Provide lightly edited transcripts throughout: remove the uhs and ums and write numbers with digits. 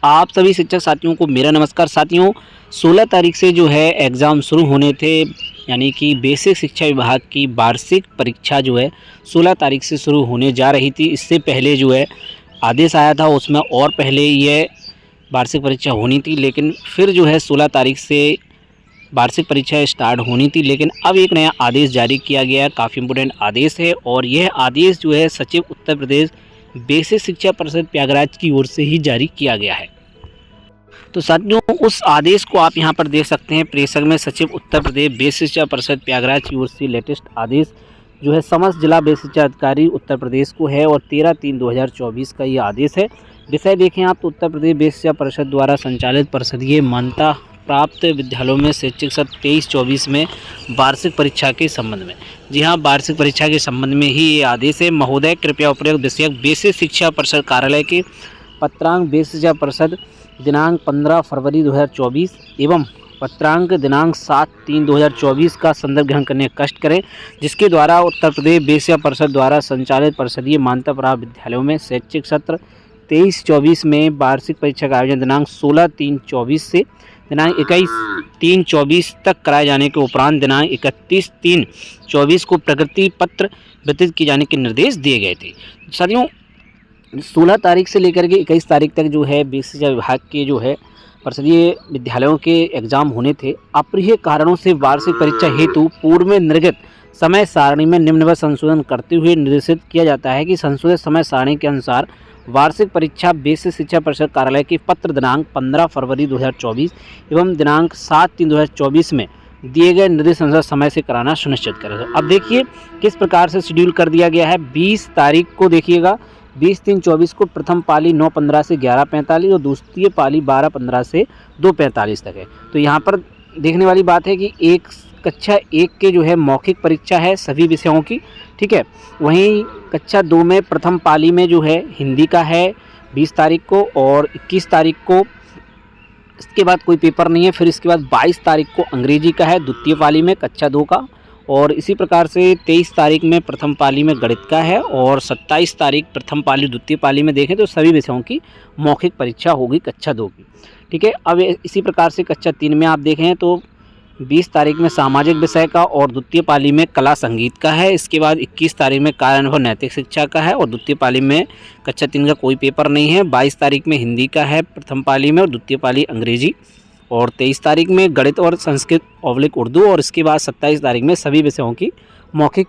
आप सभी शिक्षक साथियों को मेरा नमस्कार। साथियों, 16 तारीख से जो है एग्ज़ाम शुरू होने थे, यानी कि बेसिक शिक्षा विभाग की वार्षिक परीक्षा जो है 16 तारीख से शुरू होने जा रही थी। इससे पहले जो है आदेश आया था, उसमें और पहले ये वार्षिक परीक्षा होनी थी, लेकिन फिर जो है 16 तारीख से वार्षिक परीक्षा स्टार्ट होनी थी। लेकिन अब एक नया आदेश जारी किया गया है, काफ़ी इम्पोर्टेंट आदेश है, और यह आदेश जो है सचिव उत्तर प्रदेश बेसिक शिक्षा परिषद प्रयागराज की ओर से ही जारी किया गया है। तो साथियों, उस आदेश को आप यहां पर देख सकते हैं। प्रेषक में सचिव उत्तर प्रदेश बेसिक शिक्षा परिषद प्रयागराज की ओर से लेटेस्ट आदेश जो है समस्त जिला बेसिक शिक्षा अधिकारी उत्तर प्रदेश को है, और 13/3/2024 का ये आदेश है। विषय देखें आप तो उत्तर प्रदेश बेसिक शिक्षा परिषद द्वारा संचालित परिषदीय मान्यता प्राप्त विद्यालयों में शैक्षिक सत्र 23-24 में वार्षिक परीक्षा के संबंध में, जी हाँ, वार्षिक परीक्षा के संबंध में ही ये आदेश है। महोदय, कृपया उपरोक्त विषयक बेसिक शिक्षा परिषद कार्यालय के पत्रांक बेसिक शिक्षा परिषद दिनांक 15 फरवरी 2024 एवं पत्रांक दिनांक 7/3/2024 का संदर्भ ग्रहण करने का कष्ट करें, जिसके द्वारा उत्तर प्रदेश बेसिक शिक्षा परिषद द्वारा संचालित परिषदीय मान्यता प्राप्त विद्यालयों में शैक्षिक सत्र 23-24 में वार्षिक परीक्षा का आयोजन दिनांक 16/3/24 से दिनांक 21/3/24 तक कराए जाने के उपरांत दिनांक 31/3/24 को प्रगति पत्र वितरित किए जाने के निर्देश दिए गए थे। साथियों, 16 तारीख से लेकर के 21 तारीख तक जो है बेसिक शिक्षा विभाग के जो है परिषदीय विद्यालयों के एग्जाम होने थे। अप्रिय कारणों से वार्षिक परीक्षा हेतु पूर्व में निर्गत समय सारणी में निम्नवत संशोधन करते हुए निर्देशित किया जाता है कि संशोधित समय सारणी के अनुसार वार्षिक परीक्षा बेसिक शिक्षा परिषद कार्यालय के पत्र दिनांक 15 फरवरी 2024 एवं दिनांक 7/3/2024 में दिए गए निर्देश अनुसार समय से कराना सुनिश्चित करें। अब देखिए किस प्रकार से शेड्यूल कर दिया गया है। 20 तारीख को देखिएगा, 20/3/24 को प्रथम पाली 9:15 से 11:45 और द्वितीय पाली 12:15 से 2:45 तक है। तो यहाँ पर देखने वाली बात है कि एक कक्षा 1 के जो है मौखिक परीक्षा है सभी विषयों की, ठीक है। वहीं कक्षा 2 में प्रथम पाली में जो है हिंदी का है 20 तारीख को, और 21 तारीख को इसके बाद कोई पेपर नहीं है। फिर इसके बाद 22 तारीख को अंग्रेजी का है द्वितीय पाली में कक्षा 2 का, और इसी प्रकार से 23 तारीख में प्रथम पाली में गणित का है, और 27 तारीख प्रथम पाली द्वितीय पाली में देखें तो सभी विषयों की मौखिक परीक्षा होगी कक्षा 2 की, ठीक है। अब इसी प्रकार से कक्षा 3 में आप देखें तो 20 तारीख में सामाजिक विषय का और द्वितीय पाली में कला संगीत का है। इसके बाद 21 तारीख में कार्य अनुभव नैतिक शिक्षा का है, और द्वितीय पाली में कक्षा 3 का कोई पेपर नहीं है। 22 तारीख में हिंदी का है प्रथम पाली में, और द्वितीय पाली अंग्रेजी, और 23 तारीख में गणित और संस्कृत/उर्दू, और इसके बाद 27 तारीख में सभी विषयों की मौखिक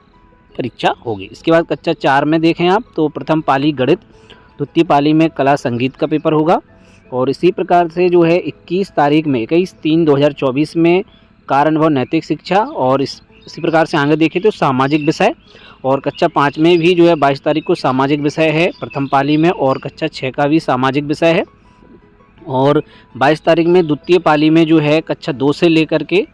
परीक्षा होगी। इसके बाद कक्षा 4 में देखें आप तो प्रथम पाली गणित, द्वितीय पाली में कला संगीत का पेपर होगा, और इसी प्रकार से जो है 21 तारीख में 21/3/2024 में कार्य अनुभव नैतिक शिक्षा, और इसी प्रकार से आगे देखें तो सामाजिक विषय, और कक्षा 5 में भी जो है 22 तारीख को सामाजिक विषय है प्रथम पाली में, और कक्षा 6 का भी सामाजिक विषय है, और 22 तारीख में द्वितीय पाली में जो है कक्षा 2 से लेकर के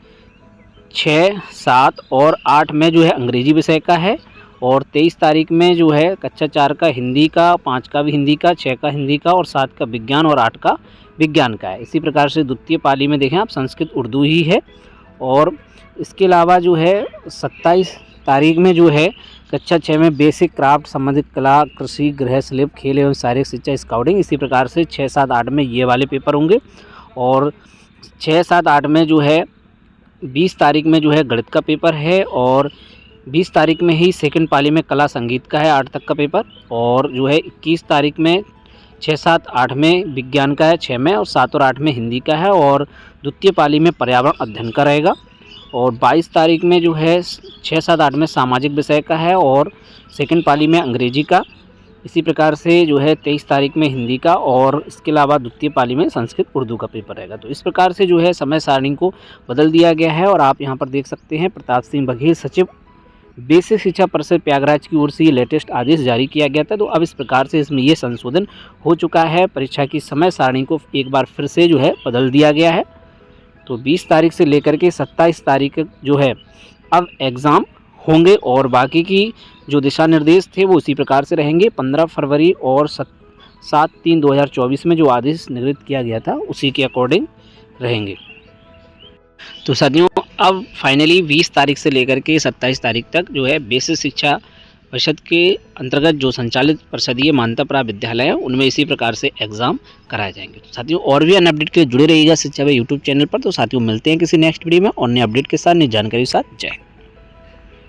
6, 7 और 8 में जो है अंग्रेजी विषय का है, और 23 तारीख में जो है कक्षा 4 का हिंदी का, 5 का भी हिंदी का, 6 का हिंदी का, और 7 का विज्ञान और 8 का विज्ञान का है। इसी प्रकार से द्वितीय पाली में देखें आप संस्कृत उर्दू ही है, और इसके अलावा जो है 27 तारीख में जो है कक्षा 6 में बेसिक क्राफ्ट संबंधित कला, कृषि, गृह शिल्प, खेल एवं शारीरिक शिक्षा, स्काउटिंग। इसी प्रकार से 6, 7, 8 में ये वाले पेपर होंगे, और 6, 7, 8 में जो है 20 तारीख में जो है गणित का पेपर है, और 20 तारीख में ही सेकंड पाली में कला संगीत का है 8 तक का पेपर, और जो है 21 तारीख में 6, 7, 8 में विज्ञान का है 6 में, और 7 और 8 में हिंदी का है, और द्वितीय पाली में पर्यावरण अध्ययन का रहेगा, और 22 तारीख में जो है 6, 7, 8 में सामाजिक विषय का है, और सेकंड पाली में अंग्रेजी का। इसी प्रकार से जो है 23 तारीख में हिंदी का, और इसके अलावा द्वितीय पाली में संस्कृत उर्दू का पेपर रहेगा। तो इस प्रकार से जो है समय सारणी को बदल दिया गया है, और आप यहाँ पर देख सकते हैं प्रताप सिंह बघेल सचिव बेसिक शिक्षा परिषद प्रयागराज की ओर से ये लेटेस्ट आदेश जारी किया गया था। तो अब इस प्रकार से इसमें ये संशोधन हो चुका है, परीक्षा की समय सारणी को एक बार फिर से जो है बदल दिया गया है। तो 20 तारीख से लेकर के 27 तारीख जो है अब एग्ज़ाम होंगे, और बाकी की जो दिशा निर्देश थे वो उसी प्रकार से रहेंगे। 15 फरवरी और 7/3/2024 में जो आदेश निर्गत किया गया था उसी के अकॉर्डिंग रहेंगे। तो साथियों, अब फाइनली 20 तारीख से लेकर के 27 तारीख तक जो है बेसिक शिक्षा परिषद के अंतर्गत जो संचालित परिषदीय मान्यता प्राप्त विद्यालय हैं उनमें इसी प्रकार से एग्ज़ाम कराए जाएंगे। तो साथियों और भी अन्य अपडेट के लिए जुड़े रहिएगा शिक्षा विभाग यूट्यूब चैनल पर। तो साथियों मिलते हैं किसी नेक्स्ट वीडियो में और नए अपडेट के साथ, नई जानकारी के साथ। जय हिंद।